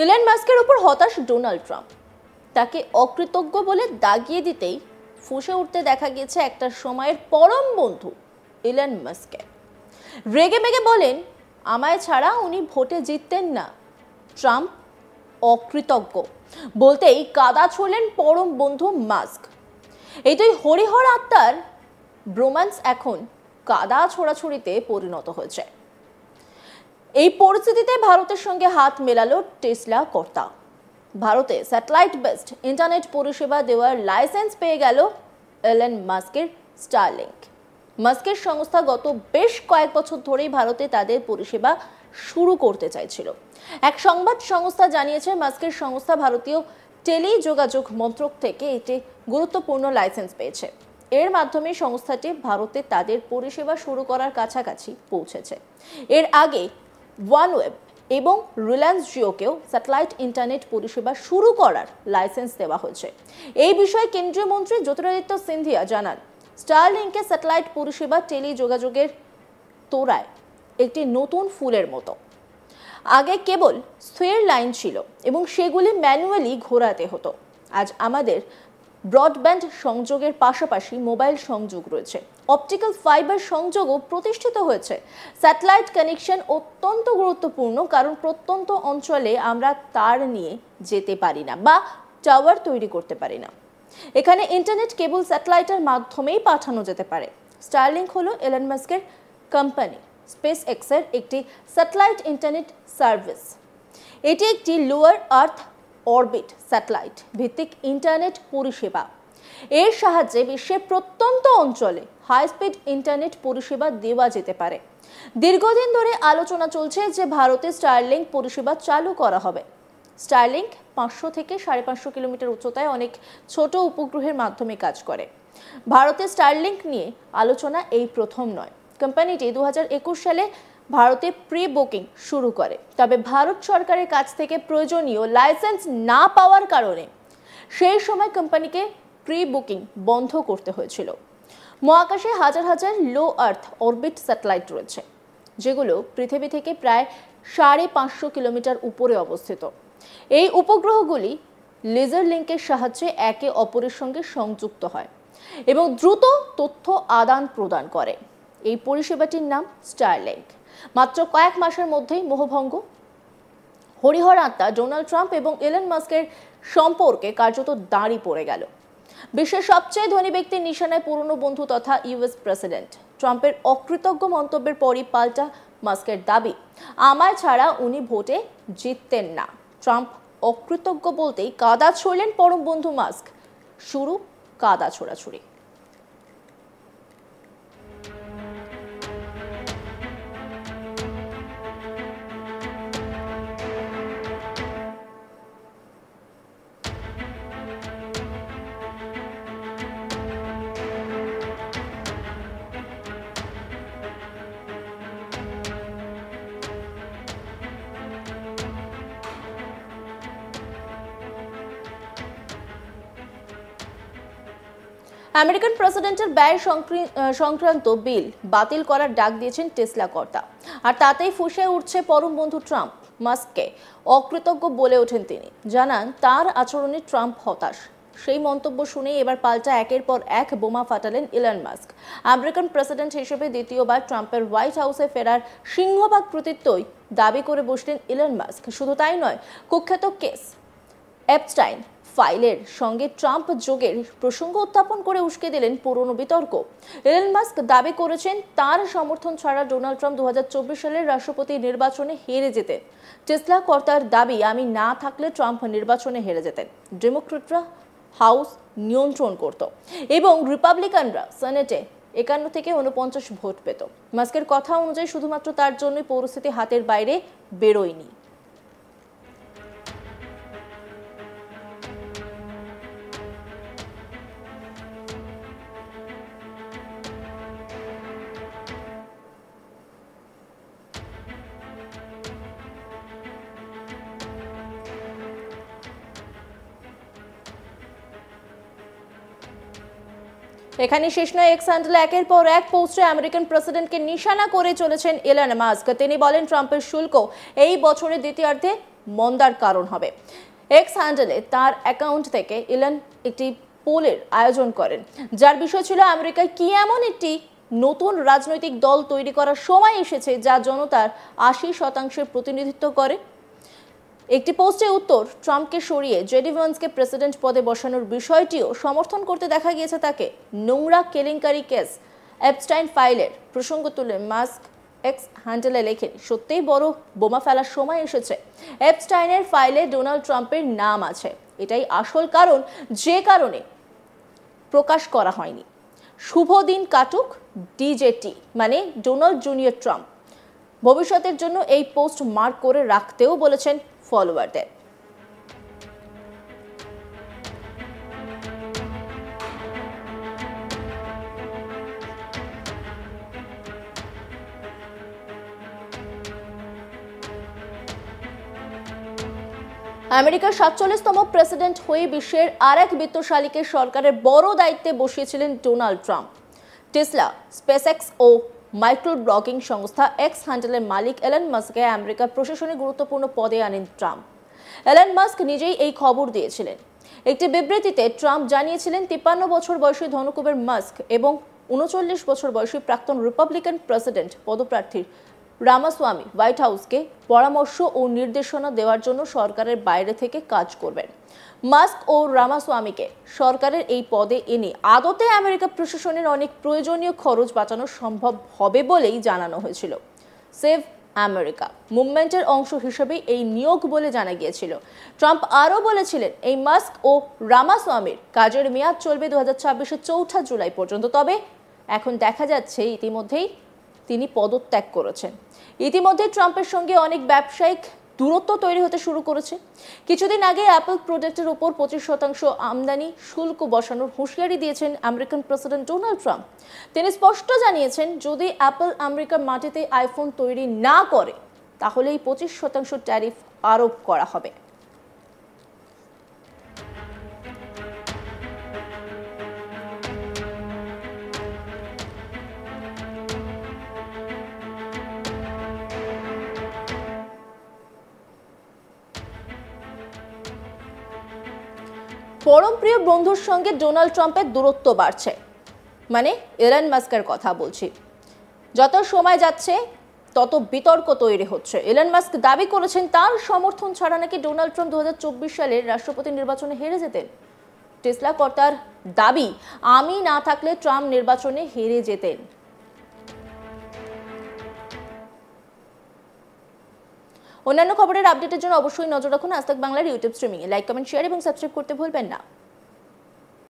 Elon মাস্কের উপর হতাশ ডোনাল্ড ট্রাম্প। তাকে অকৃতজ্ঞ বলে দাগিয়ে দিতেই ফুঁসে উঠতে দেখা গেছে একটা সময়ের পরম বন্ধু ইলন মাস্ককে। রেগে মেগে বলেন, আমায় ছাড়া উনি ভোটে জিততেন না, ট্রাম্প অকৃতজ্ঞ বলতেই কাদা ছুড়লেন পরম বন্ধু মাস্ক। এই দুই হরিহর আত্মার ব্রোম্যান্স এখন কাদা ছোড়াছুড়িতে পরিণত হয়েছে। এই পরিস্থিতিতে ভারতের সঙ্গে হাত মেলালো টেসলা কর্তা। ভারতে স্যাটেলাইট বেসড ইন্টারনেট পরিষেবা দেওয়ার লাইসেন্স পেয়ে গেল ইলন মাস্কের স্টারলিংক। মাস্কের সংস্থা গত বেশ কয়েক বছর ধরেই ভারতে তাদের পরিষেবা শুরু করতে চাইছিল। এক সংবাদ সংস্থা জানিয়েছে, মাস্কের সংস্থা ভারতীয় টেলি যোগাযোগ মন্ত্রক থেকে একটি গুরুত্বপূর্ণ লাইসেন্স পেয়েছে। এর মাধ্যমে সংস্থাটি ভারতে তাদের পরিষেবা শুরু করার কাছাকাছি পৌঁছেছে। এর আগে ওয়ানওয়েব এবং রিলায়েন্স জিওকেও স্যাটেলাইট ইন্টারনেট পরিষেবা শুরু করার লাইসেন্স দেওয়া হয়েছে। এই বিষয়ে কেন্দ্রীয় মন্ত্রী জ্যোতিরাদিত্য সিন্ধিয়া জানান, স্টারলিংকের স্যাটেলাইট পরিষেবা টেলি যোগাযোগের তোড়ায় একটি নতুন ফুলের মতো। আগে কেবল স্থির লাইন ছিল এবং সেগুলি ম্যানুয়ালি ঘোরাতে হতো। আজ আমাদের ব্রডব্যান্ড সংযোগের পাশাপাশি মোবাইল সংযোগ রয়েছে, অপটিক্যাল ফাইবার সংযোগও প্রতিষ্ঠিত হয়েছে। স্যাটেলাইট কানেকশন অত্যন্ত গুরুত্বপূর্ণ, কারণ প্রত্যন্ত অঞ্চলে আমরা তার নিয়ে যেতে পারি না বা টাওয়ার তৈরি করতে পারি না। এখানে ইন্টারনেট কেবল স্যাটেলাইটের মাধ্যমেই পাঠানো যেতে পারে। স্টারলিংক হলো ইলন মাস্কের কোম্পানি স্পেস এক্সের একটি স্যাটেলাইট ইন্টারনেট সার্ভিস। এটি একটি লোয়ার আর্থ অরবিট স্যাটেলাইট ভিত্তিক ইন্টারনেট পরিষেবা। এর সাহায্যে বিশ্বের প্রত্যন্ত অঞ্চলে হাই স্পিড ইন্টারনেট পরিষেবা দেওয়া যেতে পারে। দীর্ঘদিন ধরে আলোচনা চলছে যে ভারতে স্টারলিংক পরিষেবা চালু করা হবে। স্টারলিংক 500 থেকে 550 কিলোমিটার উচ্চতায় অনেক ছোট উপগ্রহের মাধ্যমে কাজ করে। ভারতে স্টারলিংক নিয়ে আলোচনা এই প্রথম নয়। কোম্পানিটি 2021 সালে ভারতে প্রি বুকিং শুরু করে, তবে ভারত সরকারের কাছ থেকে প্রয়োজনীয় লাইসেন্স না পাওয়ার কারণে সেই সময় কোম্পানিকে প্রি বুকিং বন্ধ করতে হয়েছিল। মহাকাশে হাজার হাজার লো আর্থ অরবিট স্যাটেলাইট রয়েছে, যেগুলো পৃথিবী থেকে প্রায় 550 কিলোমিটার উপরে অবস্থিত। এই উপগ্রহগুলি লেজার লিঙ্কের সাহায্যে একে অপরের সঙ্গে সংযুক্ত হয় এবং দ্রুত তথ্য আদান প্রদান করে। এই পরিষেবাটির নাম স্টারলিংক। মাত্র কয়েক মাসের মধ্যেই মোহভঙ্গ। হরিহর আত্মা ডোনাল্ড ট্রাম্প এবং ইলন মাস্কের সম্পর্কে কার্যত দাঁড়ি পড়ে গেল। বিশ্বের সবচেয়ে ধনী ব্যক্তির নিশানায় পুরনো বন্ধু তথা ইউএস প্রেসিডেন্ট ট্রাম্পের অকৃতজ্ঞ মন্তব্যের পরই পাল্টা মাস্কের দাবি, আমায় ছাড়া উনি ভোটে জিততেন না। ট্রাম্প অকৃতজ্ঞ বলতেই কাদা ছুড়লেন পরম বন্ধু মাস্ক। শুরু কাদা ছোড়াছুড়ি। আমেরিকান প্রেসিডেন্টের ব্যয় সংক্রান্ত বিল বাতিল করার ডাক দিয়েছেন টেসলা কর্তা। আর তাতেই ফুঁসে উঠছে পরম বন্ধু ট্রাম্প। মাস্ককে অকৃতজ্ঞ বলে ওঠেন তিনি, জানান তার আচরণে ট্রাম্প হতাশ। সেই মন্তব্য শুনেই এবার পাল্টা একের পর এক বোমা ফাটালেন ইলন মাস্ক। আমেরিকান প্রেসিডেন্ট হিসেবে দ্বিতীয়বার ট্রাম্পের হোয়াইট হাউসে ফেরার সিংহভাগ কৃতিত্বই দাবি করে বসলেন ইলন মাস্ক। শুধু তাই নয়, কুখ্যাত কেস এপস্টাইন ফাইলের সঙ্গে ট্রাম্প যোগের প্রসঙ্গ উত্থাপন করে উস্কে দিলেন পুরনো বিতর্ক। ইলন মাস্ক দাবি করেছেন তার সমর্থন ছাড়া ডোনাল্ড ট্রাম্প 2024 সালের রাষ্ট্রপতি নির্বাচনে হেরে যেতেন। টেসলা কর্তার দাবি, আমি না থাকলে ট্রাম্প নির্বাচনে হেরে যেতেন। ডেমোক্রেটরা হাউস নিয়ন্ত্রণ করত এবং রিপাবলিকানরা সেনেটে 51 থেকে 49 ভোট পেত। মাস্কের কথা অনুযায়ী শুধুমাত্র তার জন্যই পরিস্থিতি হাতের বাইরে বেরোয়নি। এখানে শেষ নয়, এক্স হ্যান্ডেলে একের পর এক পোস্টে আমেরিকান প্রেসিডেন্টকে নিশানা করে চলেছেন ইলন মাস্ক। তিনি বলেন, ট্রাম্পের শুল্ক এই বছরের দ্বিতীয়ার্ধে মন্দার কারণ হবে। এক্স হ্যান্ডেলে তার অ্যাকাউন্ট থেকে ইলন একটি পোলের আয়োজন করেন, যার বিষয় ছিল আমেরিকায় কি এমন একটি নতুন রাজনৈতিক দল তৈরি করার সময় এসেছে যা জনতার ৮০% প্রতিনিধিত্ব করে। একটি পোস্টে উত্তর, ট্রাম্পকে সরিয়ে জেডি ভান্সকে প্রেসিডেন্ট পদে বসানোর বিষয়টিও সমর্থন করতে দেখা গিয়েছে তাকে। নোংরা কেলেঙ্কারি কেস এপস্টাইন ফাইলের প্রসঙ্গ তুলে মাস্ক এক্স হ্যান্ডেলে লেখেন, সত্যিই বড় বোমা ফেলার সময় এসেছে। এপস্টাইনের ফাইলে ডোনাল্ড ট্রাম্পের নাম আছে, এটাই আসল কারণ যে কারণে প্রকাশ করা হয়নি। শুভ দিন কাটুক ডিজেটি মানে ডোনাল্ড জুনিয়র ট্রাম্প। ভবিষ্যতের জন্য এই পোস্ট মার্ক করে রাখতেও বলেছেন ফলোয়ারদের। আমেরিকার ৪৭তম প্রেসিডেন্ট হয়ে বিশ্বের আরেক বিত্তশালীকে সরকারের বড় দায়িত্বে বসিয়েছিলেন ডোনাল্ড ট্রাম্প। টেসলা, স্পেসএক্স ও মাইক্রো ব্লগিং সংস্থা এক্স হ্যান্ডেলের মালিক এলন মাস্ককে আমেরিকার প্রশাসনে গুরুত্বপূর্ণ পদে আনেন ট্রাম্প। এলন মাস্ক নিজেই এই খবর দিয়েছিলেন। একটি বিবৃতিতে ট্রাম্প জানিয়েছিলেন ৫৩ বছর বয়সী ধনকুবের মাস্ক এবং ৩৯ বছর বয়সী প্রাক্তন রিপাবলিকান প্রেসিডেন্ট পদপ্রার্থী রামাস্বামী হোয়াইট হাউসকে পরামর্শ ও নির্দেশনা দেওয়ার জন্য সরকারের বাইরে থেকে কাজ করবেন। মাস্ক ও রামাস্বামীকে সরকারের এই পদে এনে আদতে আমেরিকা প্রশাসনের অনেক প্রয়োজনীয় খরচ বাঁচানো সম্ভব হবে বলেই জানানো হয়েছিল। সেভ আমেরিকা মুভমেন্টের অংশ হিসেবে এই নিয়োগ বলে জানা গিয়েছিল। ট্রাম্প আরও বলেছিলেন, এই মাস্ক ও রামাস্বামীর কাজের মেয়াদ চলবে ২০২৬-এর ৪ জুলাই পর্যন্ত। তবে এখন দেখা যাচ্ছে ইতিমধ্যেই তিনি পদত্যাগ করেছেন। ইতিমধ্যে ট্রাম্পের সঙ্গে অনেক ব্যবসায়িক দূরত্ব তৈরি হতে শুরু করেছে। কিছুদিন আগে অ্যাপল প্রোডাক্টের উপর ২৫% আমদানি শুল্ক বসানোর হুঁশিয়ারি দিয়েছেন আমেরিকান প্রেসিডেন্ট ডোনাল্ড ট্রাম্প। তিনি স্পষ্ট জানিয়েছেন, যদি অ্যাপল আমেরিকার মাটিতে আইফোন তৈরি না করে তাহলে এই ২৫% ট্যারিফ আরোপ করা হবে। পরম প্রিয় বন্ধুর সঙ্গে ডোনাল্ড ট্রাম্পের দূরত্ব বাড়ছে, মানে এলন মাস্কের কথা বলছি। যত সময় যাচ্ছে তত বিতর্ক তৈরি হচ্ছে। এলন মাস্ক দাবি করেছেন তার সমর্থন ছাড়া নাকি ডোনাল্ড ট্রাম্প ২০২৪ সালের রাষ্ট্রপতি নির্বাচনে হেরে যেতেন। টেসলা কর্তার দাবি, আমি না থাকলে ট্রাম্প নির্বাচনে হেরে যেতেন। অন্যান্য খবরের আপডেটের জন্য অবশ্যই নজর রাখুন আজ তাক বাংলার ইউটিউব স্ট্রিমিংয়ে। লাইক, কমেন্ট, শেয়ার এবং সাবস্ক্রাইব করতে ভুলবেন না।